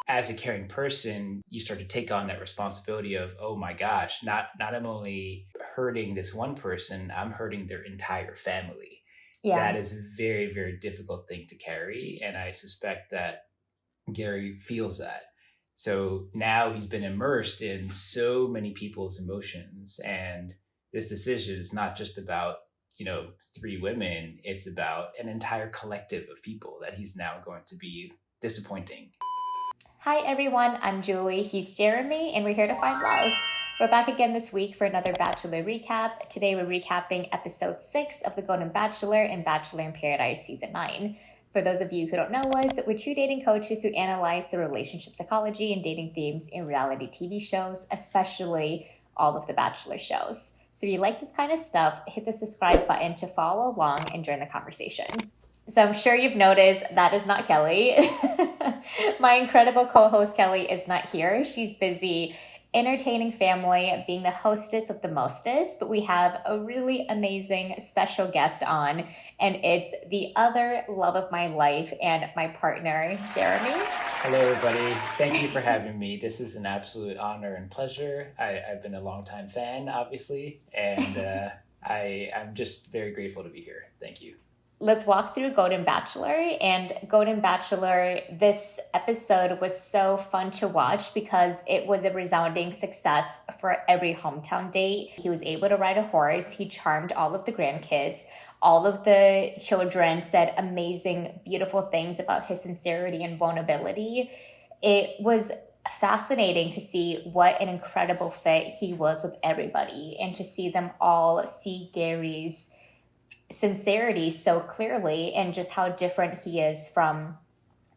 as a caring person, you start to take on that responsibility of, oh my gosh, not I'm only hurting this one person, I'm hurting their entire family. Yeah. That is a very, very difficult thing to carry. And I suspect that Gerry feels that. So now he's been immersed in so many people's emotions. And this decision is not just about, three women, it's about an entire collective of people that he's now going to be disappointing. Hi everyone, I'm Julie, he's Jeremy, and we're here to find love. We're back again this week for another Bachelor recap. Today we're recapping episode 6 of The Golden Bachelor and Bachelor in Paradise season 9. For those of you who don't know us, we're two dating coaches who analyze the relationship psychology and dating themes in reality TV shows, especially all of the Bachelor shows. So if you like this kind of stuff, hit the subscribe button to follow along and join the conversation. So I'm sure you've noticed that is not Kelly. My incredible co-host Kelly is not here. She's busy entertaining family, being the hostess with the mostest, but we have a really amazing special guest on, and it's the other love of my life and my partner, Jeremy. Hello, everybody. Thank you for having me. This is an absolute honor and pleasure. I've been a longtime fan, obviously, and I'm just very grateful to be here. Thank you. Let's walk through Golden Bachelor. And Golden Bachelor, this episode was so fun to watch because it was a resounding success for every hometown date. He was able to ride a horse. He charmed all of the grandkids. All of the children said amazing, beautiful things about his sincerity and vulnerability. It was fascinating to see what an incredible fit he was with everybody and to see them all see Gerry's sincerity so clearly and just how different he is from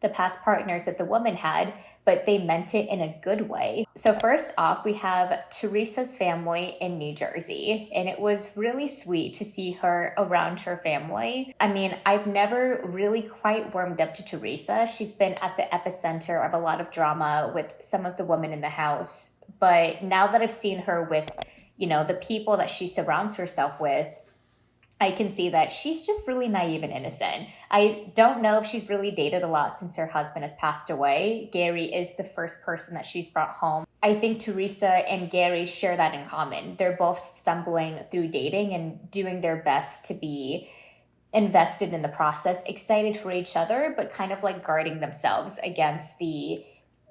the past partners that the woman had, but they meant it in a good way. So first off, we have Theresa's family in New Jersey, and it was really sweet to see her around her family. I mean, I've never really quite warmed up to Theresa. She's been at the epicenter of a lot of drama with some of the women in the house, but now that I've seen her with, the people that she surrounds herself with, I can see that she's just really naive and innocent. I don't know if she's really dated a lot since her husband has passed away. Gerry is the first person that she's brought home. I think Theresa and Gerry share that in common. They're both stumbling through dating and doing their best to be invested in the process, excited for each other, but kind of like guarding themselves against the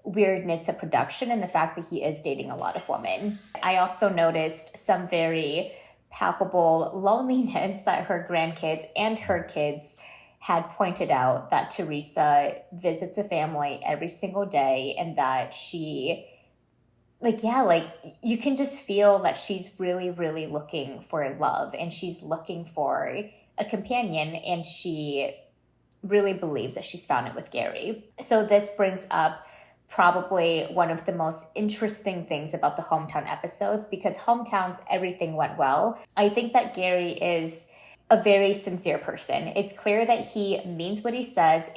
weirdness of production and the fact that he is dating a lot of women. I also noticed some very palpable loneliness that her grandkids and her kids had pointed out, that Theresa visits a family every single day and that she, you can just feel that she's really, really looking for love and she's looking for a companion, and she really believes that she's found it with Gerry. So this brings up probably one of the most interesting things about the hometown episodes, because hometowns, everything went well. I think that Gerry is a very sincere person. It's clear that he means what he says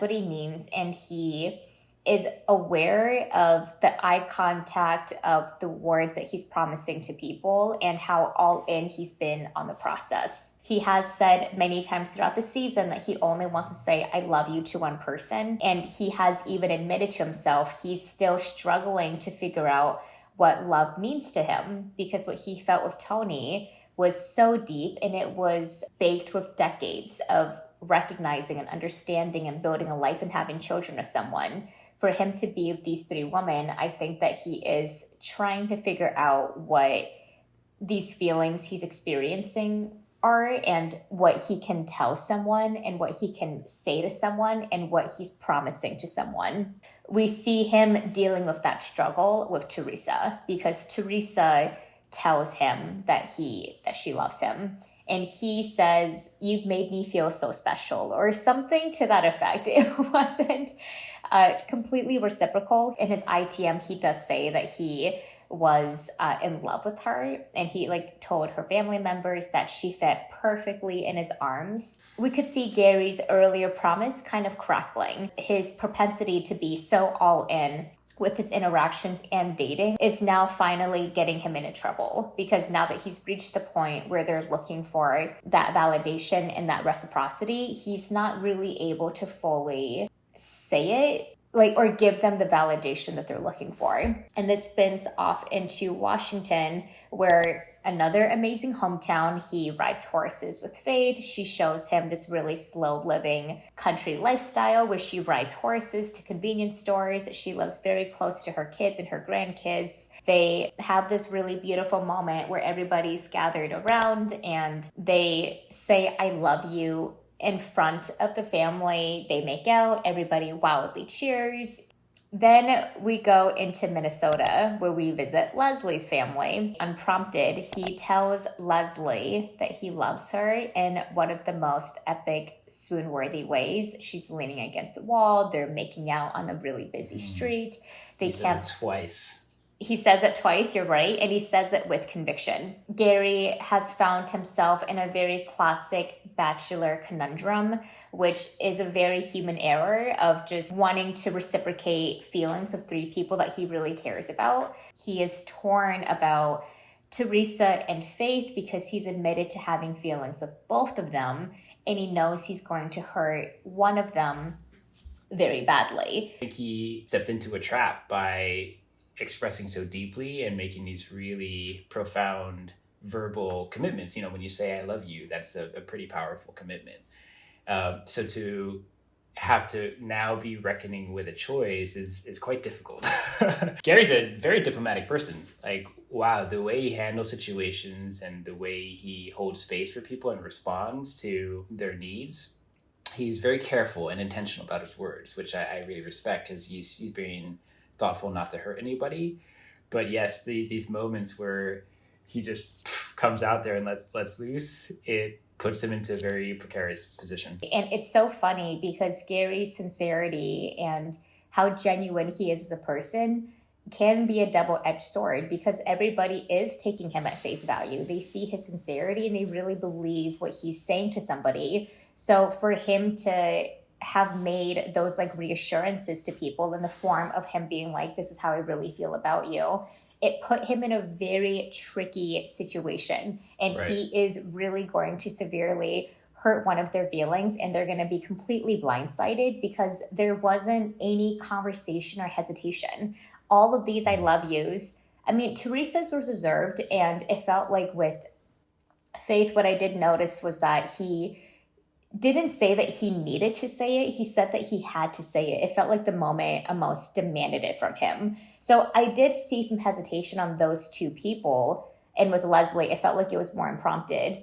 what he means, and he is aware of the eye contact of the words that he's promising to people and how all in he's been on the process. He has said many times throughout the season that he only wants to say, I love you to one person. And he has even admitted to himself he's still struggling to figure out what love means to him, because what he felt with Tony was so deep and it was baked with decades of recognizing and understanding and building a life and having children with someone. For him to be with these three women, I think that he is trying to figure out what these feelings he's experiencing are and what he can tell someone and what he can say to someone and what he's promising to someone. We see him dealing with that struggle with Theresa, because Theresa tells him that she loves him. And he says, you've made me feel so special, or something to that effect. It wasn't completely reciprocal. In his ITM, he does say that he was in love with her, and he told her family members that she fit perfectly in his arms. We could see Gerry's earlier promise kind of crackling. His propensity to be so all in with his interactions and dating is now finally getting him into trouble, because now that he's reached the point where they're looking for that validation and that reciprocity, he's not really able to fully say it like, or give them the validation that they're looking for. And this spins off into Washington, where another amazing hometown, he rides horses with Faith. She shows him this really slow living country lifestyle where she rides horses to convenience stores. She lives very close to her kids and her grandkids. They have this really beautiful moment where everybody's gathered around and they say, "I love you," in front of the family. They make out, everybody wildly cheers. Then we go into Minnesota where we visit Leslie's family. Unprompted, he tells Leslie that he loves her in one of the most epic swoon-worthy ways. She's leaning against a wall. They're making out on a really busy street. They can't. Twice. He says it twice, you're right, and he says it with conviction. Gerry has found himself in a very classic bachelor conundrum, which is a very human error of just wanting to reciprocate feelings of three people that he really cares about. He is torn about Theresa and Faith because he's admitted to having feelings of both of them, and he knows he's going to hurt one of them very badly. I think he stepped into a trap by expressing so deeply and making these really profound verbal commitments. When you say "I love you," that's a pretty powerful commitment. So to have to now be reckoning with a choice is quite difficult. Gerry's a very diplomatic person. Like, wow, the way he handles situations and the way he holds space for people and responds to their needs. He's very careful and intentional about his words, which I really respect because he's being thoughtful not to hurt anybody. But yes, these moments where he just comes out there and lets loose, it puts him into a very precarious position. And it's so funny because Gerry's sincerity and how genuine he is as a person can be a double-edged sword because everybody is taking him at face value. They see his sincerity and they really believe what he's saying to somebody. So for him to have made those like reassurances to people in the form of him being like, "This is how I really feel about you," it put him in a very tricky situation. And Right. He is really going to severely hurt one of their feelings and they're going to be completely blindsided because there wasn't any conversation or hesitation. All of these "I love yous." I mean, Teresa's was reserved, and it felt like with Faith, what I did notice was that he didn't say that he needed to say it. He said that he had to say it. It felt like the moment almost demanded it from him. So I did see some hesitation on those two people. And with Leslie, it felt like it was more unprompted.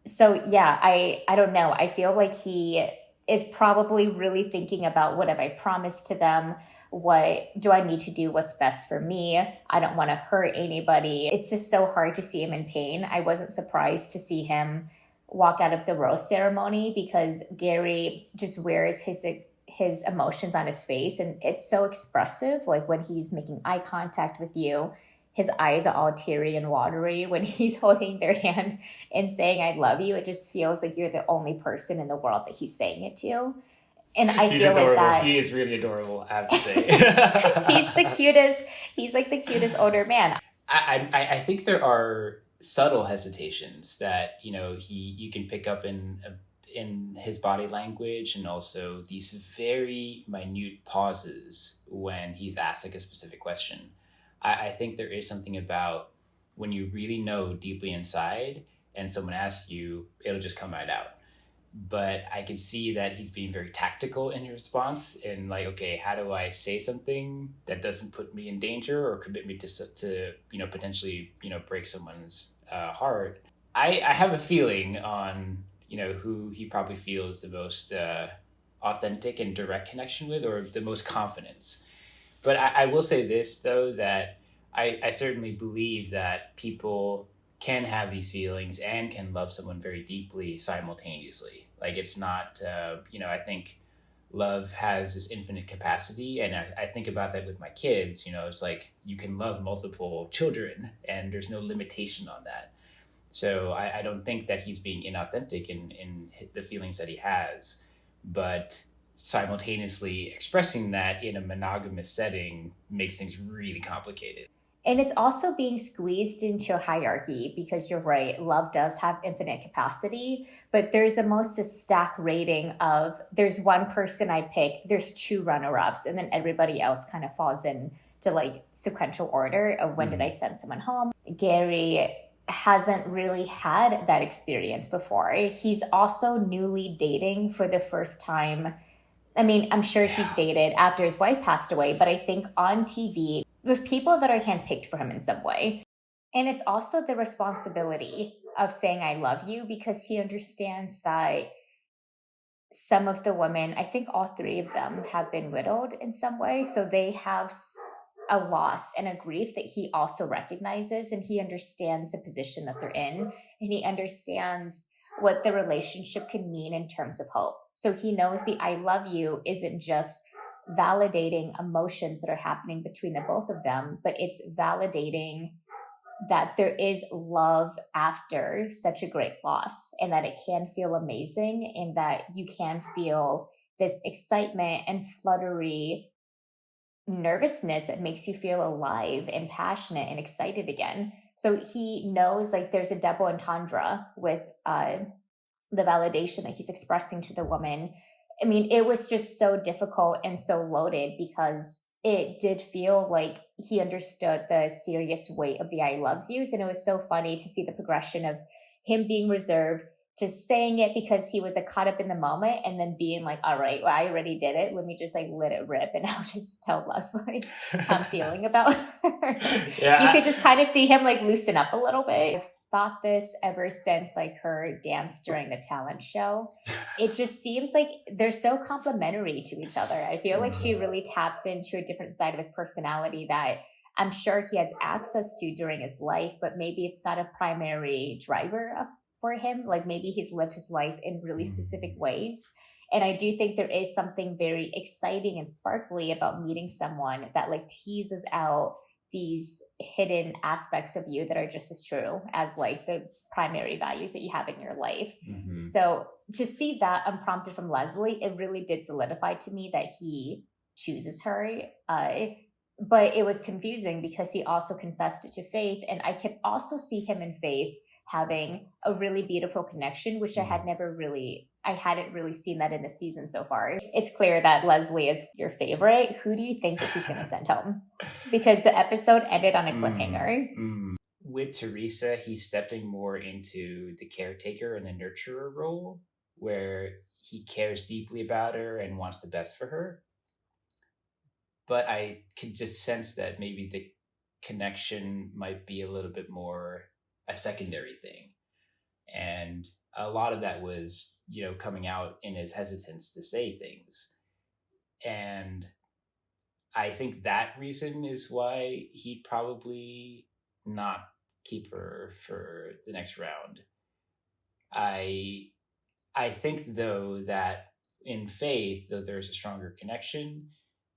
So yeah, I don't know. I feel like he is probably really thinking about, what have I promised to them? What do I need to do? What's best for me? I don't want to hurt anybody. It's just so hard to see him in pain. I wasn't surprised to see him walk out of the rose ceremony because Gerry just wears his emotions on his face and it's so expressive. Like when he's making eye contact with you, his eyes are all teary and watery. When he's holding their hand and saying "I love you," it just feels like you're the only person in the world that he's saying it to. And I He's feel adorable. like that He is really adorable, I have to say. he's the cutest. He's like the cutest older man. I think there are subtle hesitations that you can pick up in his body language, and also these very minute pauses when he's asked like a specific question. I think there is something about when you really know deeply inside and someone asks you, it'll just come right out. But I can see that he's being very tactical in his response and like, okay, how do I say something that doesn't put me in danger or commit me to potentially, break someone's heart. I have a feeling on, who he probably feels the most authentic and direct connection with, or the most confidence. But I will say this, though, that I certainly believe that people can have these feelings and can love someone very deeply simultaneously. Like it's not, I think love has this infinite capacity. And I think about that with my kids, it's like you can love multiple children and there's no limitation on that. So I don't think that he's being inauthentic in the feelings that he has, but simultaneously expressing that in a monogamous setting makes things really complicated. And it's also being squeezed into a hierarchy because you're right, love does have infinite capacity, but there's almost a stack rating of there's one person I pick, there's two runner-ups, and then everybody else kind of falls in to like sequential order of when did I send someone home. Gerry hasn't really had that experience before. He's also newly dating for the first time. I mean, I'm sure he's dated after his wife passed away, but I think on TV with people that are handpicked for him in some way. And it's also the responsibility of saying, I love you, because he understands that some of the women, I think all three of them, have been widowed in some way. So they have a loss and a grief that he also recognizes, and he understands the position that they're in, and he understands what the relationship can mean in terms of hope. So he knows the I love you isn't just validating emotions that are happening between the both of them, but it's validating that there is love after such a great loss, and that it can feel amazing, and that you can feel this excitement and fluttery nervousness that makes you feel alive and passionate and excited again. So he knows like there's a double entendre with the validation that he's expressing to the woman. I mean, it was just so difficult and so loaded because it did feel like he understood the serious weight of the I loves yous. And it was so funny to see the progression of him being reserved to saying it because he was caught up in the moment, and then being like, all right, well, I already did it. Let me just like let it rip, and I'll just tell Leslie how I'm feeling about her. You could just kind of see him like loosen up a little bit. I've thought this ever since like her dance during the talent show. It just seems like they're so complementary to each other. I feel like she really taps into a different side of his personality that I'm sure he has access to during his life, but maybe it's not a primary driver for him. Like maybe he's lived his life in really specific ways. And I do think there is something very exciting and sparkly about meeting someone that like teases out these hidden aspects of you that are just as true as like the primary values that you have in your life. So to see that unprompted from Leslie, it really did solidify to me that he chooses her. But it was confusing because he also confessed it to Faith, and I could also see him and Faith having a really beautiful connection, which I hadn't really seen that in the season so far. It's clear that Leslie is your favorite. Who do you think that he's going to send home? Because the episode ended on a cliffhanger. With Theresa, he's stepping more into the caretaker and the nurturer role, where he cares deeply about her and wants the best for her. But I could just sense that maybe the connection might be a little bit more a secondary thing. And a lot of that was, coming out in his hesitance to say things. And I think that reason is why he'd probably not keep her for the next round. I think, though, that in Faith, though there's a stronger connection,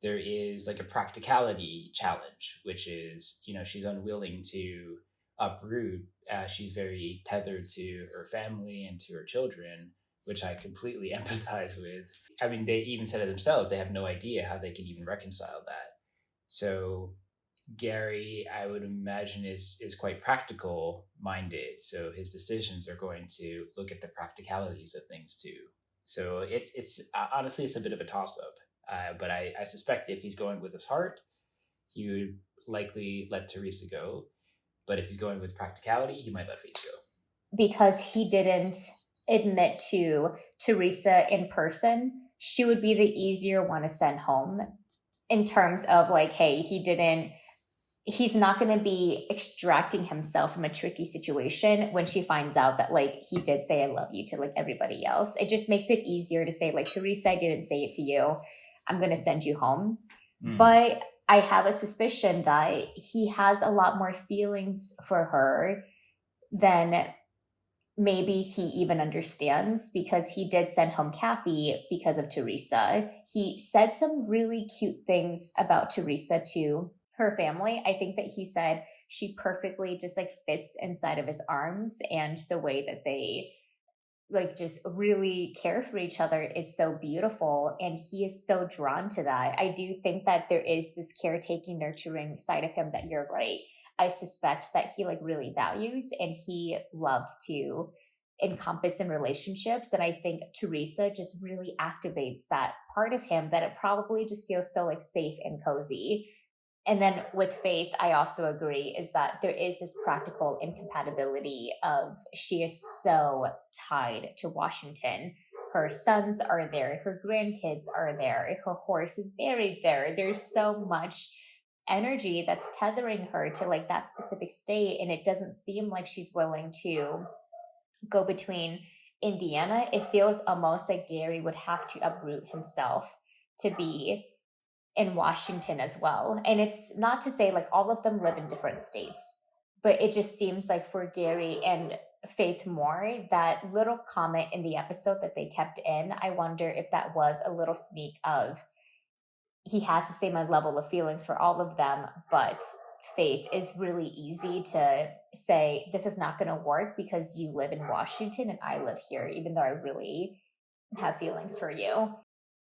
there is like a practicality challenge, which is, she's unwilling to uproot. She's very tethered to her family and to her children, which I completely empathize with. I mean, they even said it themselves. They have no idea how they can even reconcile that. So Gerry, I would imagine, is quite practical minded. So his decisions are going to look at the practicalities of things too. So it's honestly, it's a bit of a toss up. But I suspect if he's going with his heart, he would likely let Theresa go. But if he's going with practicality, he might let Faith go. Because he didn't admit to Theresa in person, she would be the easier one to send home in terms of like, hey, he's not going to be extracting himself from a tricky situation when she finds out that like he did say I love you to like everybody else. It just makes it easier to say like, Theresa, I didn't say it to you. I'm going to send you home. But I have a suspicion that he has a lot more feelings for her than maybe he even understands, because he did send home Kathy because of Theresa. He said some really cute things about Theresa to her family. I think that he said she perfectly just like fits inside of his arms, and the way that they like just really care for each other is so beautiful, and he is so drawn to that. I do think that there is this caretaking, nurturing side of him that you're right. I suspect that he like really values and he loves to encompass in relationships, and I think Theresa just really activates that part of him that it probably just feels so like safe and cozy. And then with Faith, I also agree is that there is this practical incompatibility of she is so tied to Washington. Her sons are there, her grandkids are there, her horse is buried there. There's so much energy that's tethering her to like that specific state, and it doesn't seem like she's willing to go between Indiana. It feels almost like Gerry would have to uproot himself to be in Washington as well. And it's not to say like all of them live in different states, but it just seems like for Gerry and Faith more, that little comment in the episode that they kept in, I wonder if that was a little sneak of he has the same level of feelings for all of them, but Faith is really easy to say, this is not going to work because you live in Washington and I live here, even though I really have feelings for you.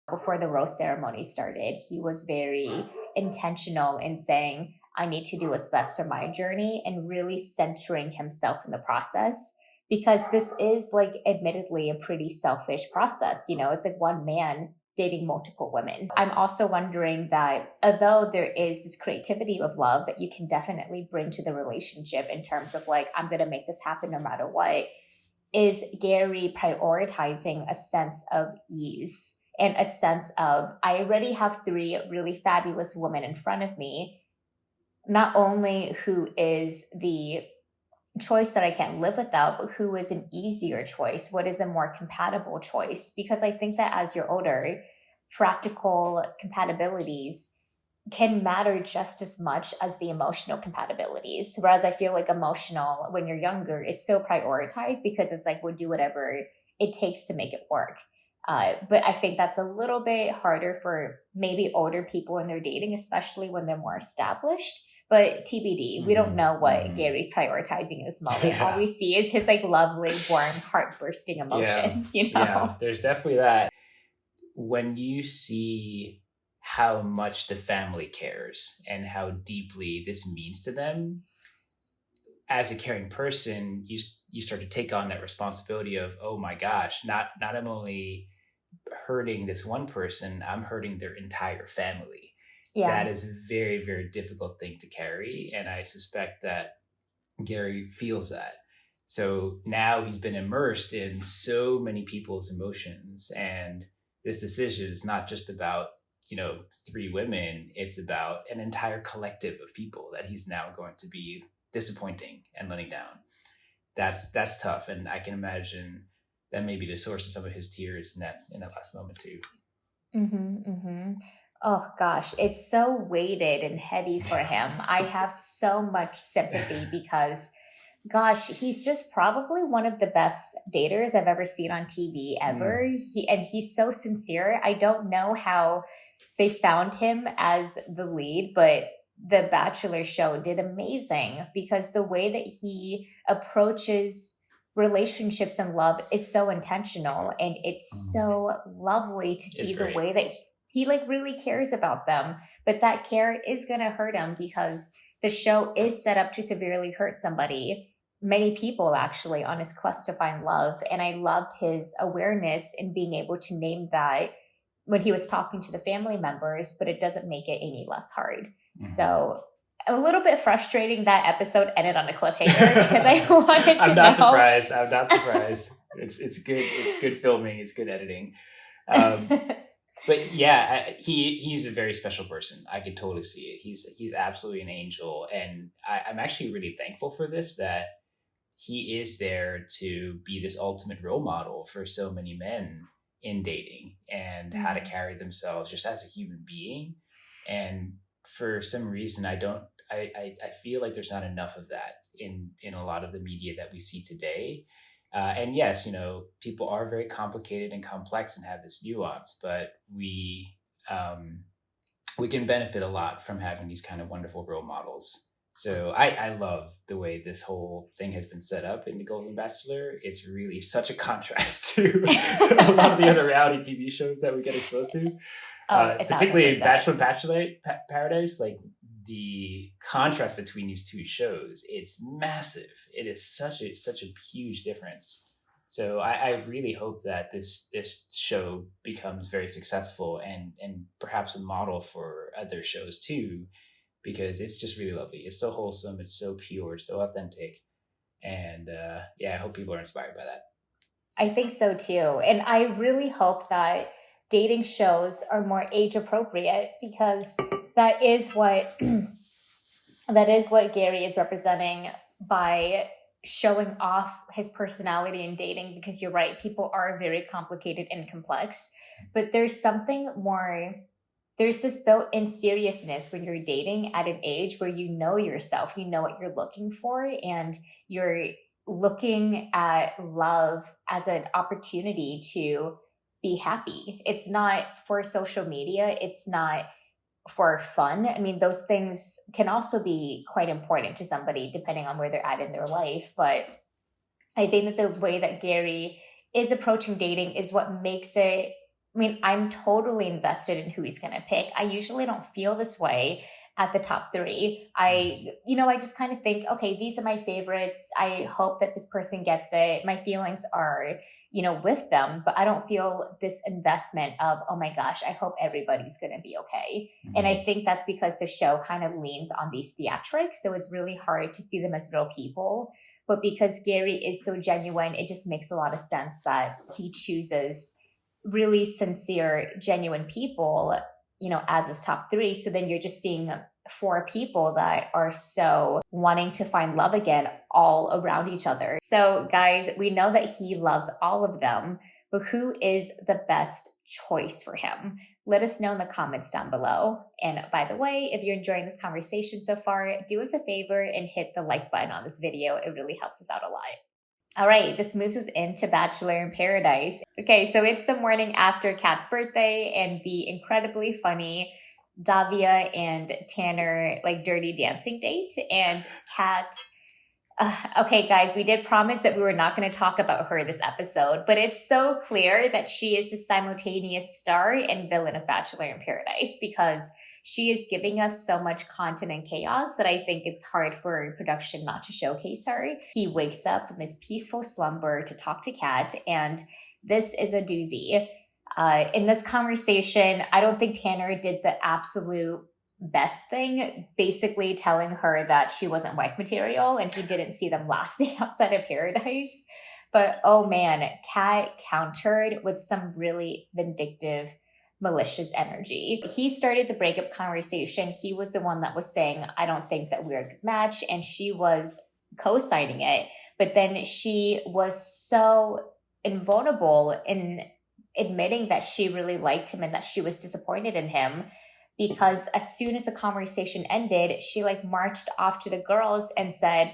Before the rose ceremony started, he was very intentional in saying, I need to do what's best for my journey, and really centering himself in the process. Because this is like admittedly a pretty selfish process. You know, it's like one man dating multiple women. I'm also wondering that although there is this creativity of love that you can definitely bring to the relationship in terms of like, I'm going to make this happen no matter what, is Gerry prioritizing a sense of ease and a sense of, I already have 3 really fabulous women in front of me, not only who is the choice that I can't live without, but who is an easier choice? What is a more compatible choice? Because I think that as you're older, practical compatibilities can matter just as much as the emotional compatibilities. Whereas I feel like emotional, when you're younger, is so prioritized because it's like, we'll do whatever it takes to make it work. But I think that's a little bit harder for maybe older people when they're dating, especially when they're more established. But TBD, we don't know what Gerry's prioritizing in this moment. Yeah. All we see is his like lovely, warm, heart-bursting emotions, you know? Yeah, there's definitely that. When you see how much the family cares and how deeply this means to them, as a caring person, you start to take on that responsibility of, oh my gosh, not I'm only hurting this one person, I'm hurting their entire family. Yeah. That is a very, very difficult thing to carry. And I suspect that Gerry feels that. So now he's been immersed in so many people's emotions. And this decision is not just about, 3 women. It's about an entire collective of people that he's now going to be disappointing and letting down. That's tough. And I can imagine that may be the source of some of his tears in that last moment too. Oh gosh, it's so weighted and heavy for him. I have so much sympathy because, gosh, he's just probably one of the best daters I've ever seen on TV ever. He's so sincere. I don't know how they found him as the lead, but the Bachelor show did amazing because the way that he approaches relationships and love is so intentional, and it's so lovely to see the way that he like really cares about them. But that care is going to hurt him because the show is set up to severely hurt somebody, many people actually, on his quest to find love. And I loved his awareness in being able to name that when he was talking to the family members, but it doesn't make it any less hard. So a little bit frustrating that episode ended on a cliffhanger because I wanted to I'm not surprised. It's good. It's good filming. It's good editing. But yeah, he's a very special person. I could totally see it. He's absolutely an angel. And I'm actually really thankful for this, that he is there to be this ultimate role model for so many men in dating and how to carry themselves just as a human being. And for some reason, I feel like there's not enough of that in a lot of the media that we see today. And yes, people are very complicated and complex and have this nuance, but we can benefit a lot from having these kind of wonderful role models. So I love the way this whole thing has been set up in the Golden Bachelor. It's really such a contrast to a lot of the other reality TV shows that we get exposed to. Oh, a thousand Particularly percent. Bachelor and Bachelorette Paradise, like the contrast between these two shows, it's massive. It is such a huge difference. So I really hope that this show becomes very successful and perhaps a model for other shows too, because it's just really lovely. It's so wholesome. It's so pure. It's so authentic. And yeah, I hope people are inspired by that. I think so too. And I really hope that dating shows are more age appropriate, because that is what that is what Gerry is representing by showing off his personality in dating. Because you're right, people are very complicated and complex, but there's something more, there's this built-in seriousness when you're dating at an age where you know yourself, you know what you're looking for, and you're looking at love as an opportunity to be happy. It's not for social media, it's not for fun. I mean, those things can also be quite important to somebody depending on where they're at in their life. But I think that the way that Gerry is approaching dating is what makes it. I mean, I'm totally invested in who he's going to pick. I usually don't feel this way at the top three. I just kind of think, okay, these are my favorites. I hope that this person gets it. My feelings are, with them, but I don't feel this investment of, oh my gosh, I hope everybody's going to be okay. Mm-hmm. And I think that's because the show kind of leans on these theatrics. So it's really hard to see them as real people. But because Gerry is so genuine, it just makes a lot of sense that he chooses really sincere, genuine people, as his top three. So then you're just seeing 4 people that are so wanting to find love again all around each other. So guys, we know that he loves all of them, but who is the best choice for him? Let us know in the comments down below. And by the way, if you're enjoying this conversation so far, do us a favor and hit the like button on this video. It really helps us out a lot. All right, this moves us into Bachelor in Paradise. Okay, so it's the morning after Kat's birthday and the incredibly funny Davia and Tanner dirty dancing date. And Kat, okay guys, we did promise that we were not going to talk about her this episode, but it's so clear that she is the simultaneous star and villain of Bachelor in Paradise, because she is giving us so much content and chaos that I think it's hard for production not to showcase her. He wakes up from his peaceful slumber to talk to Kat, and this is a doozy. In this conversation, I don't think Tanner did the absolute best thing, basically telling her that she wasn't wife material and he didn't see them lasting outside of Paradise. But oh man, Kat countered with some really vindictive, malicious energy. He started the breakup conversation. He was the one that was saying, I don't think that we're a good match, and she was co-signing it. But then she was so invulnerable in admitting that she really liked him and that she was disappointed in him, because as soon as the conversation ended, she marched off to the girls and said,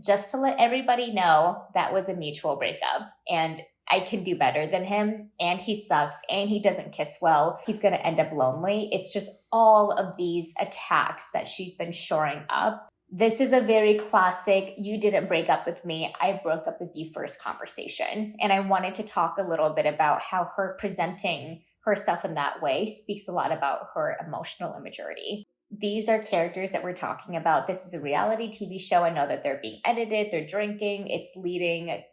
just to let everybody know, that was a mutual breakup and I can do better than him, and he sucks, and he doesn't kiss well. He's going to end up lonely. It's just all of these attacks that she's been shoring up. This is a very classic, you didn't break up with me, I broke up with you first conversation. And I wanted to talk a little bit about how her presenting herself in that way speaks a lot about her emotional immaturity. These are characters that we're talking about. This is a reality TV show. I know that they're being edited, they're drinking,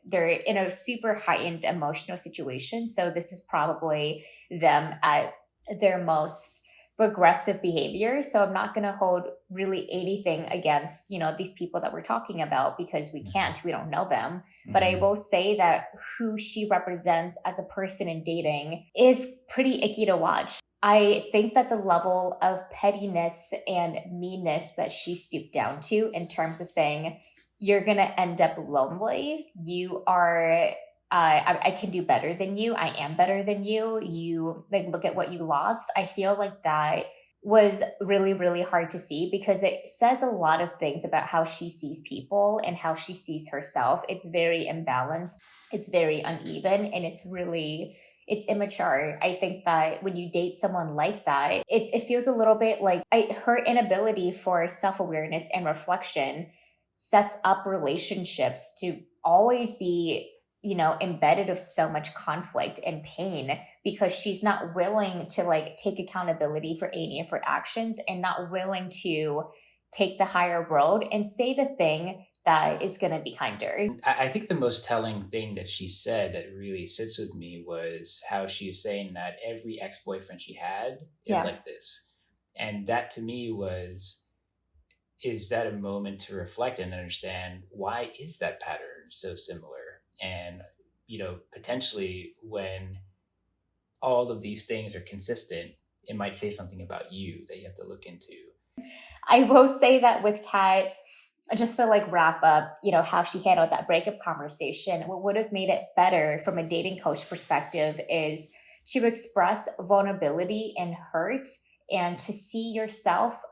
they're in a super heightened emotional situation. So this is probably them at their most regressive behavior. So I'm not going to hold really anything against, these people that we're talking about, because we can't, we don't know them. Mm-hmm. But I will say that who she represents as a person in dating is pretty icky to watch. I think that the level of pettiness and meanness that she stooped down to in terms of saying, you're going to end up lonely, you are, I can do better than you, I am better than you look at what you lost. I feel like that was really, really hard to see, because it says a lot of things about how she sees people and how she sees herself. It's very imbalanced, it's very uneven, and it's really it's immature. I think that when you date someone like that, it feels a little bit like her inability for self-awareness and reflection sets up relationships to always be, embedded of so much conflict and pain, because she's not willing to like take accountability for any of her actions and not willing to take the higher road and say the thing that is going to be kinder. I think the most telling thing that she said that really sits with me was how she was saying that every ex-boyfriend she had is Yeah. like this. And that to me is that a moment to reflect and understand, why is that pattern so similar? And, potentially when all of these things are consistent, it might say something about you that you have to look into. I will say that with Kat, just to like wrap up, how she handled that breakup conversation, what would have made it better from a dating coach perspective is to express vulnerability and hurt and to see yourself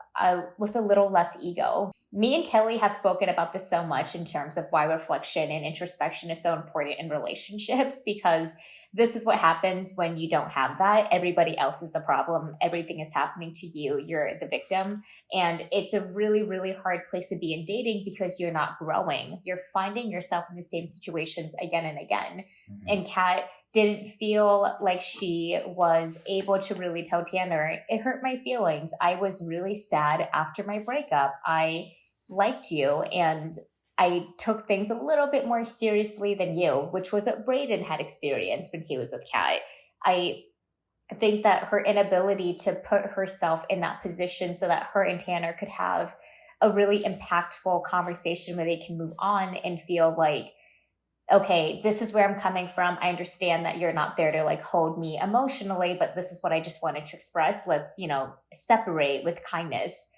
with a little less ego. Me and Kelly have spoken about this so much in terms of why reflection and introspection is so important in relationships, because this is what happens when you don't have that. Everybody else is the problem. Everything is happening to you. You're the victim. And it's a really, really hard place to be in dating because you're not growing. You're finding yourself in the same situations again and again. Mm-hmm. And Kat didn't feel like she was able to really tell Tanner, it hurt my feelings. I was really sad after my breakup. I liked you and I took things a little bit more seriously than you, which was what Brayden had experienced when he was with Kat. I think that her inability to put herself in that position so that her and Tanner could have a really impactful conversation where they can move on and feel like, okay, this is where I'm coming from. I understand that you're not there to like hold me emotionally, but this is what I just wanted to express. Let's, separate with kindness.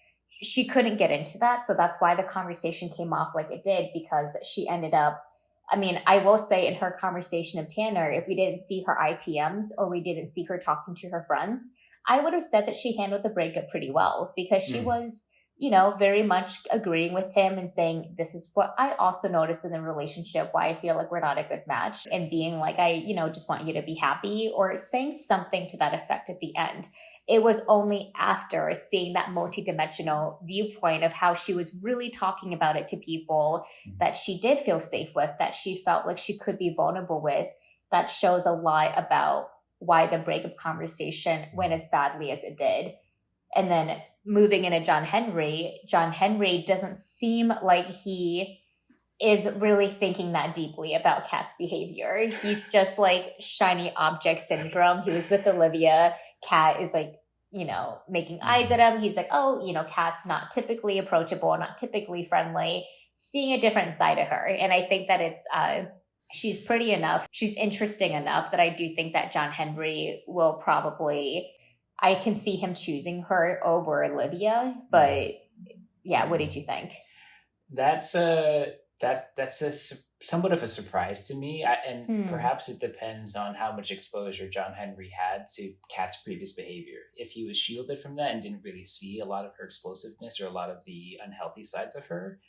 She couldn't get into that. So that's why the conversation came off like it did, because she ended up, I will say in her conversation of Tanner, if we didn't see her ITMs or we didn't see her talking to her friends, I would have said that she handled the breakup pretty well, because she was, very much agreeing with him and saying, this is what I also noticed in the relationship, why I feel like we're not a good match, and being like, I, just want you to be happy, or saying something to that effect at the end. It was only after seeing that multidimensional viewpoint of how she was really talking about it to people that she did feel safe with, that she felt like she could be vulnerable with. That shows a lot about why the breakup conversation went as badly as it did. And then moving into John Henry doesn't seem like he is really thinking that deeply about Kat's behavior. He's just like shiny object syndrome. He was with Olivia. Kat is like, making eyes at him. He's like, oh, Kat's not typically approachable, not typically friendly, seeing a different side of her. And I think that it's, she's pretty enough. She's interesting enough that I do think that John Henry will probably, I can see him choosing her over Olivia. But yeah, what did you think? That's somewhat of a surprise to me, and perhaps it depends on how much exposure John Henry had to Kat's previous behavior. If he was shielded from that and didn't really see a lot of her explosiveness or a lot of the unhealthy sides of her,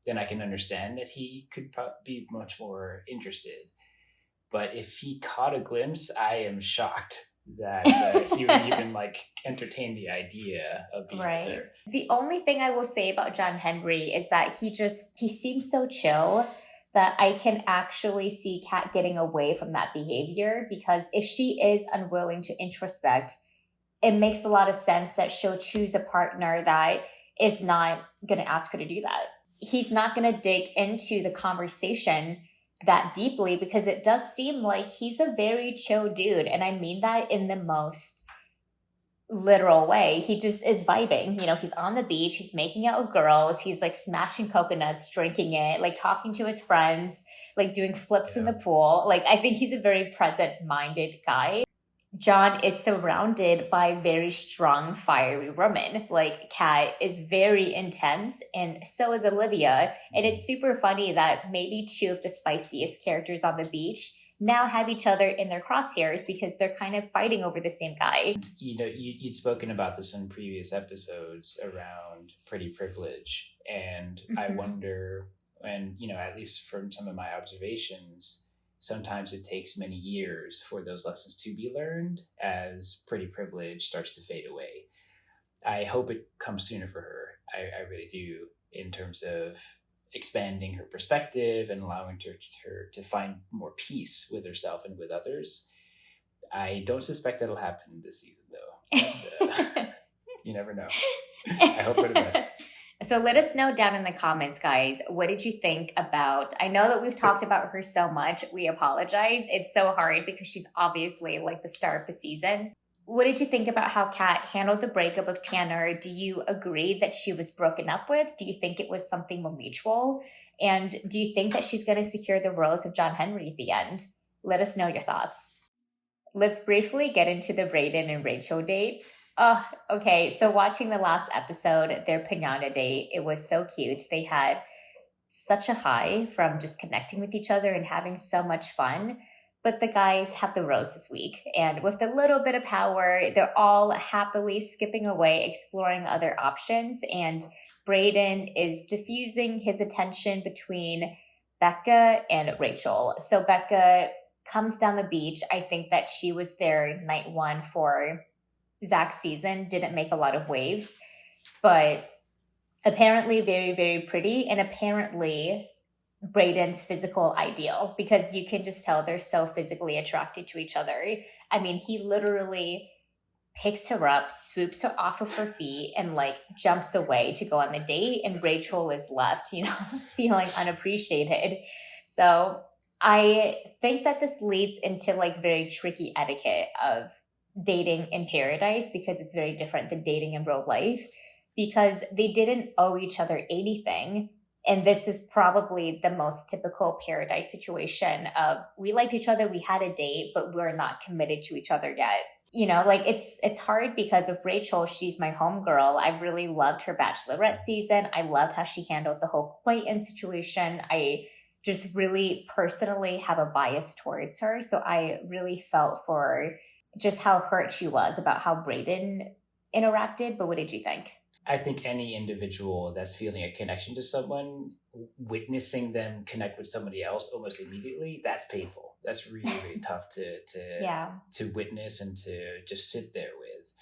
then I can understand that he could be much more interested. But if he caught a glimpse, I am shocked that he would even like entertain the idea of being with her. The only thing I will say about John Henry is that he seems so chill that I can actually see Kat getting away from that behavior, because if she is unwilling to introspect, it makes a lot of sense that she'll choose a partner that is not going to ask her to do that. He's not going to dig into the conversation that deeply, because it does seem like he's a very chill dude. And I mean that in the most literal way. He just is vibing. He's on the beach, he's making out with girls, he's like smashing coconuts, drinking it, like talking to his friends, like doing flips in the pool. Like, I think he's a very present-minded guy. John is surrounded by very strong, fiery women. Like, Kat is very intense, and so is Olivia. And it's super funny that maybe two of the spiciest characters on the beach now have each other in their crosshairs because they're kind of fighting over the same guy. You'd spoken about this in previous episodes around pretty privilege. And I wonder, and, at least from some of my observations, sometimes it takes many years for those lessons to be learned as pretty privilege starts to fade away. I hope it comes sooner for her. I really do, in terms of expanding her perspective and allowing her to find more peace with herself and with others. I don't suspect that'll happen this season, though. But, you never know. I hope for the best. So let us know down in the comments, guys. What did you think about? I know that we've talked about her so much. We apologize. It's so hard because she's obviously like the star of the season. What did you think about how Kat handled the breakup of Tanner? Do you agree that she was broken up with? Do you think it was something more mutual? And do you think that she's going to secure the rose of John Henry at the end? Let us know your thoughts. Let's briefly get into the Brayden and Rachel date. Oh, okay. So watching the last episode, their pinata date, it was so cute. They had such a high from just connecting with each other and having so much fun. But the guys have the rose this week. And with a little bit of power, they're all happily skipping away, exploring other options. And Brayden is diffusing his attention between Becca and Rachel. So Becca comes down the beach. I think that she was there night one for Zach's season, didn't make a lot of waves, but apparently very, very pretty. And apparently Brayden's physical ideal, because you can just tell they're so physically attracted to each other. I mean, he literally picks her up, swoops her off of her feet, and like jumps away to go on the date. And Rachel is left, feeling unappreciated. So I think that this leads into like very tricky etiquette of dating in paradise, because it's very different than dating in real life, because they didn't owe each other anything. And this is probably the most typical paradise situation of we liked each other, we had a date, but we're not committed to each other yet. It's hard because of Rachel, she's my homegirl. I really loved her Bachelorette season. I loved how she handled the whole Clayton situation. I just really personally have a bias towards her. So I really felt for just how hurt she was about how Brayden interacted. But what did you think? I think any individual that's feeling a connection to someone, witnessing them connect with somebody else almost immediately, that's painful. That's really, really tough to witness and to just sit there with.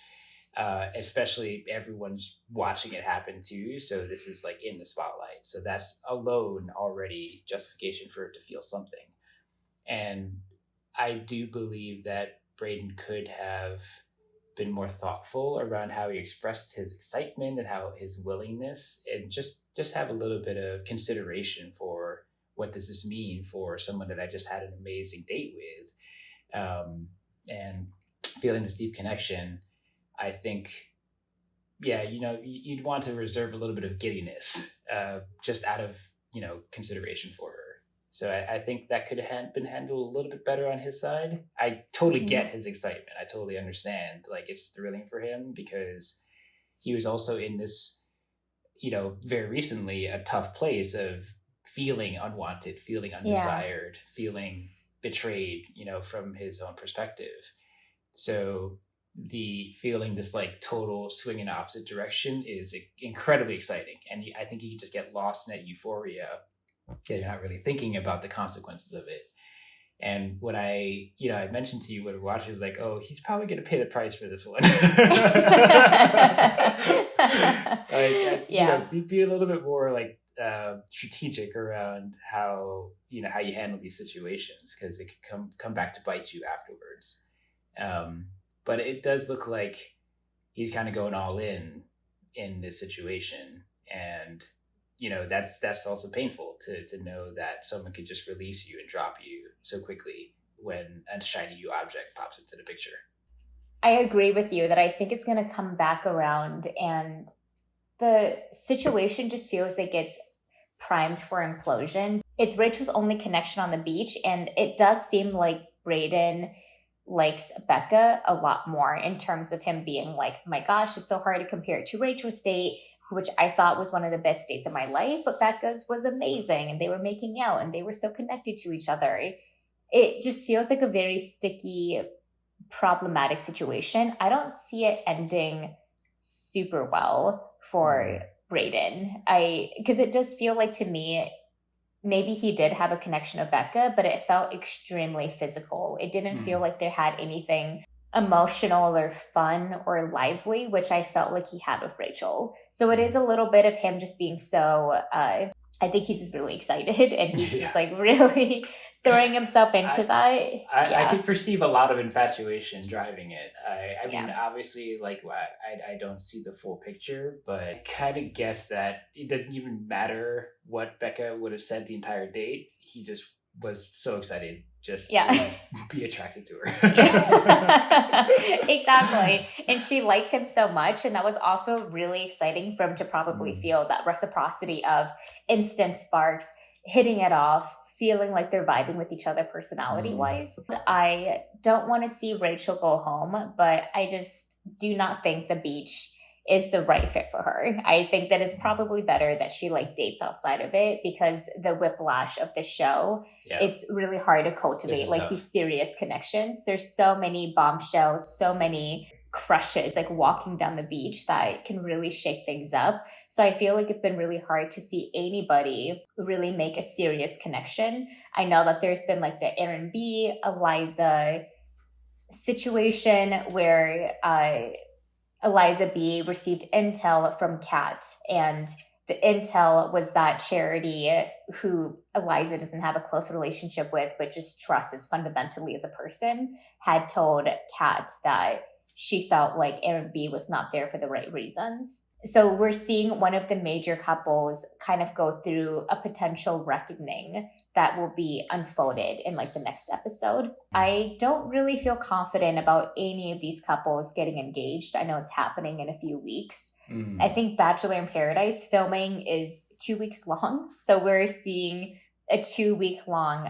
Especially everyone's watching it happen too. So this is like in the spotlight. So that's alone already justification for it to feel something. And I do believe that Brayden could have been more thoughtful around how he expressed his excitement and how his willingness, and just have a little bit of consideration for what does this mean for someone that I just had an amazing date with, and feeling this deep connection. I think, you'd want to reserve a little bit of giddiness, just out of, consideration for her. So I think that could have been handled a little bit better on his side. I totally get his excitement. I totally understand. Like, it's thrilling for him because he was also in this, very recently a tough place of feeling unwanted, feeling undesired, feeling betrayed, from his own perspective. So the feeling this like total swing in opposite direction is incredibly exciting. And I think you can just get lost in that euphoria. Yeah, you're not really thinking about the consequences of it. And what I mentioned to you when we watched it was like, oh, he's probably going to pay the price for this one. Be a little bit more like strategic around how you handle these situations, because it could come back to bite you afterwards. But it does look like he's kind of going all in this situation, and that's also painful to know that someone could just release you and drop you so quickly when a shiny new object pops into the picture. I agree with you that I think it's going to come back around, and the situation just feels like it's primed for implosion. It's Rachel's only connection on the beach, and it does seem like Brayden likes Becca a lot more in terms of him being like, my gosh, it's so hard to compare it to Rachel's date, which I thought was one of the best dates of my life, but Becca's was amazing, and they were making out and they were so connected to each other. It just feels like a very sticky, problematic situation. I don't see it ending super well for Brayden. Because it does feel like, to me, maybe he did have a connection with Becca, but it felt extremely physical. It didn't feel like they had anything emotional or fun or lively, which I felt like he had with Rachel. So it is a little bit of him just being so, I think he's just really excited and he's just like really throwing himself into that. I could perceive a lot of infatuation driving it. I mean, Yeah. obviously, like I don't see the full picture, but I kind of guess that it didn't even matter what Becca would have said the entire date. He just was so excited just to be attracted to her. Exactly. And she liked him so much. And that was also really exciting for him to probably feel that reciprocity of instant sparks, hitting it off, feeling like they're vibing with each other personality wise. I don't want to see Rachel go home, but I just do not think the beach is the right fit for her. I think that it's probably better that she like dates outside of it, because the whiplash of the show, it's really hard to cultivate like these serious connections. There's so many bombshells, so many crushes like walking down the beach that can really shake things up. So I feel like it's been really hard to see anybody really make a serious connection. I know that there's been like the Aaron B, Eliza situation where Eliza B received intel from Kat, and the intel was that Charity, who Eliza doesn't have a close relationship with, but just trusts fundamentally as a person, had told Kat that she felt like Aaron B was not there for the right reasons. So we're seeing one of the major couples kind of go through a potential reckoning that will be unfolded in like the next episode. I don't really feel confident about any of these couples getting engaged. I know it's happening in a few weeks. I think Bachelor in Paradise filming is 2 weeks long. So we're seeing a 2 week long,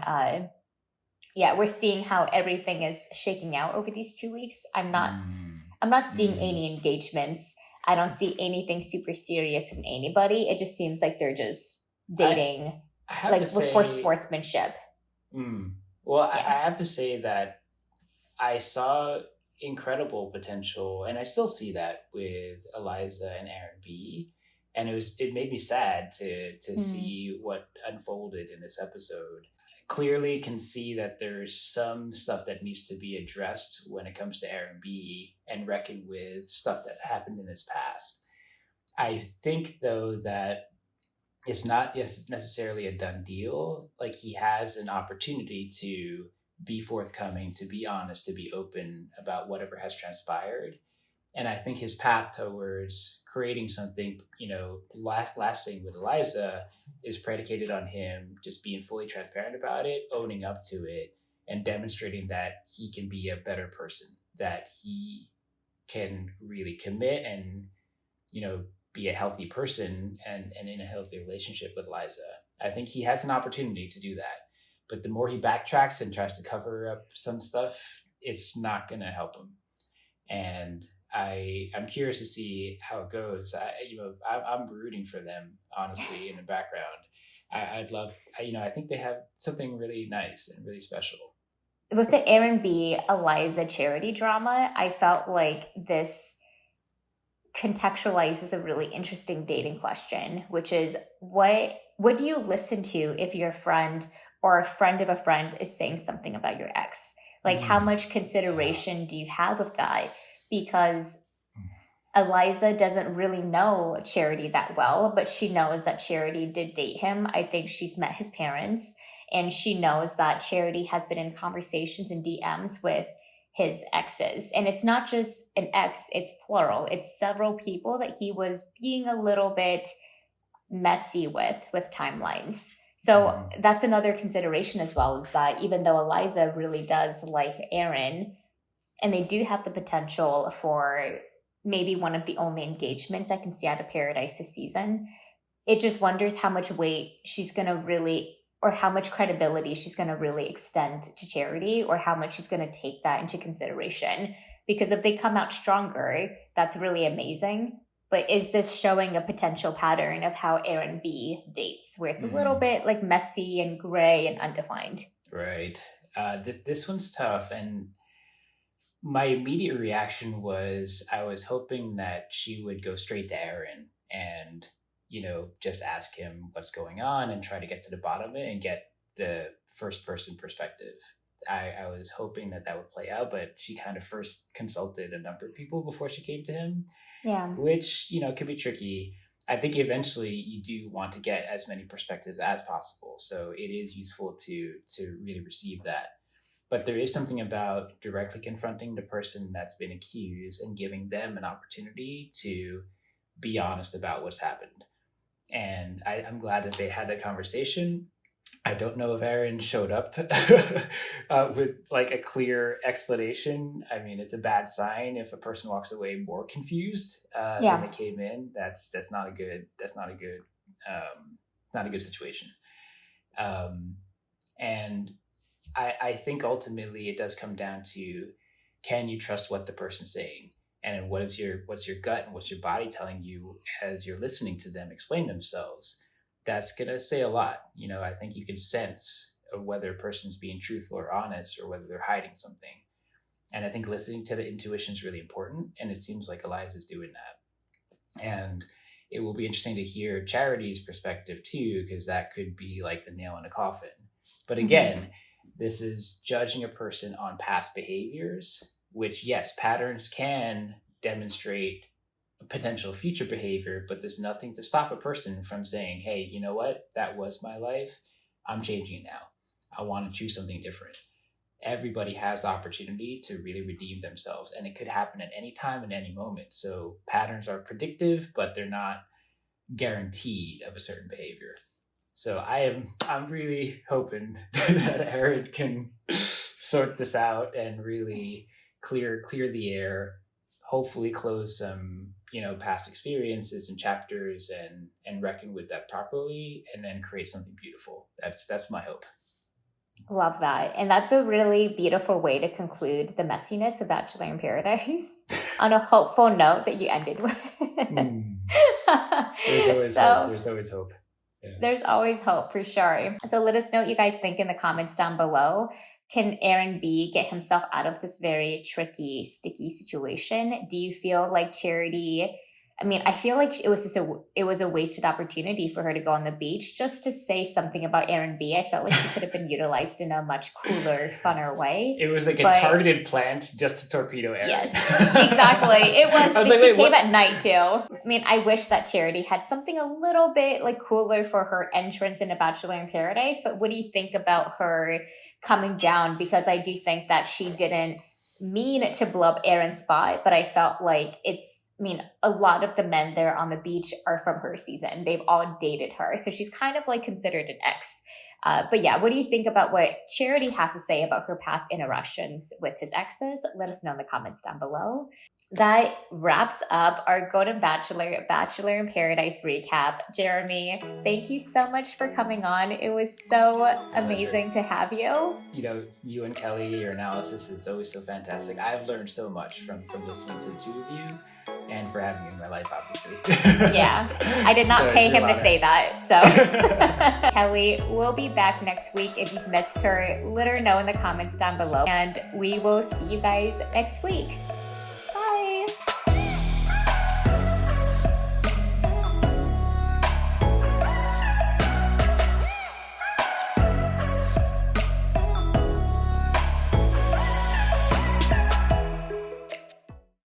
we're seeing how everything is shaking out over these 2 weeks. I'm not seeing any engagements. I don't see anything super serious from anybody. It just seems like they're just dating for sportsmanship. Well, I have to say that I saw incredible potential, and I still see that with Eliza and Aaron B. And it made me sad to see what unfolded in this episode. Clearly can see that there's some stuff that needs to be addressed when it comes to Aaron B and reckon with stuff that happened in his past. I think though that it's not necessarily a done deal. Like, he has an opportunity to be forthcoming, to be honest, to be open about whatever has transpired. And I think his path towards creating something, lasting with Eliza is predicated on him just being fully transparent about it, owning up to it, and demonstrating that he can be a better person, that he can really commit and, be a healthy person and in a healthy relationship with Eliza. I think he has an opportunity to do that. But the more he backtracks and tries to cover up some stuff, it's not going to help him. And I'm curious to see how it goes. I'm rooting for them, honestly, in the background. I'd love, I think they have something really nice and really special. With the Aaron B, Eliza Charity drama, I felt like this contextualizes a really interesting dating question, which is what do you listen to if your friend or a friend of a friend is saying something about your ex? Like, how much consideration do you have of that? Because Eliza doesn't really know Charity that well, but she knows that Charity did date him. I think she's met his parents, and she knows that Charity has been in conversations and DMs with his exes. And it's not just an ex, it's plural. It's several people that he was being a little bit messy with timelines. So that's another consideration as well, is that even though Eliza really does like Aaron, and they do have the potential for maybe one of the only engagements I can see out of Paradise this season, it just wonders how much weight she's going to really, or how much credibility she's going to really extend to Charity, or how much she's going to take that into consideration. Because if they come out stronger, that's really amazing. But is this showing a potential pattern of how Aaron B dates, where it's a little bit like messy and gray and undefined? Right. This one's tough. And my immediate reaction was I was hoping that she would go straight to Aaron and, just ask him what's going on and try to get to the bottom of it and get the first person perspective. I was hoping that would play out, but she kind of first consulted a number of people before she came to him. Yeah. Which, could be tricky. I think eventually you do want to get as many perspectives as possible. So it is useful to really receive that. But there is something about directly confronting the person that's been accused and giving them an opportunity to be honest about what's happened. And I'm glad that they had that conversation. I don't know if Aaron showed up with like a clear explanation. I mean, it's a bad sign if a person walks away more confused than they came in. That's not a good situation. And I think ultimately it does come down to, can you trust what the person's saying? And what's your gut and what's your body telling you as you're listening to them explain themselves? That's going to say a lot. I think you can sense whether a person's being truthful or honest or whether they're hiding something. And I think listening to the intuition is really important. And it seems like Eliza's doing that. And it will be interesting to hear Charity's perspective too, because that could be like the nail in a coffin. But again, this is judging a person on past behaviors, which yes, patterns can demonstrate potential future behavior, but there's nothing to stop a person from saying, hey, you know what? That was my life. I'm changing it now. I want to choose something different. Everybody has opportunity to really redeem themselves, and it could happen at any time, at any moment. So patterns are predictive, but they're not guaranteed of a certain behavior. So I'm really hoping that Aaron can sort this out and really clear the air, hopefully close some past experiences and chapters and reckon with that properly, and then create something beautiful. That's my hope. Love that. And that's a really beautiful way to conclude the messiness of Bachelor in on a hopeful note that you ended with. There's always hope. There's always hope. Yeah. There's always hope, for sure. So let us know what you guys think in the comments down below. Can Aaron B get himself out of this very tricky, sticky situation? Do you feel like Charity... I mean, I feel like it was a wasted opportunity for her to go on the beach just to say something about Aaron B. I felt like she could have been utilized in a much cooler, funner way. Like a targeted plant just to torpedo Aaron. Yes, exactly. It was. She came at night too. I mean, I wish that Charity had something a little bit like cooler for her entrance in A Bachelor in Paradise. But what do you think about her coming down? Because I do think that she didn't mean to blow up Aaron's spot, but I felt like a lot of the men there on the beach are from her season. They've all dated her. So she's kind of like considered an ex. But yeah, what do you think about what Charity has to say about her past interactions with his exes? Let us know in the comments down below. That wraps up our Golden Bachelor in Paradise recap. Jeremy, thank you so much for coming on. It was so amazing to have you. You and Kelly, your analysis is always so fantastic. I've learned so much from listening to the two of you, and for having me in my life, obviously. Yeah, I did not pay him to say that. So Kelly will be back next week. If you've missed her, let her know in the comments down below. And we will see you guys next week.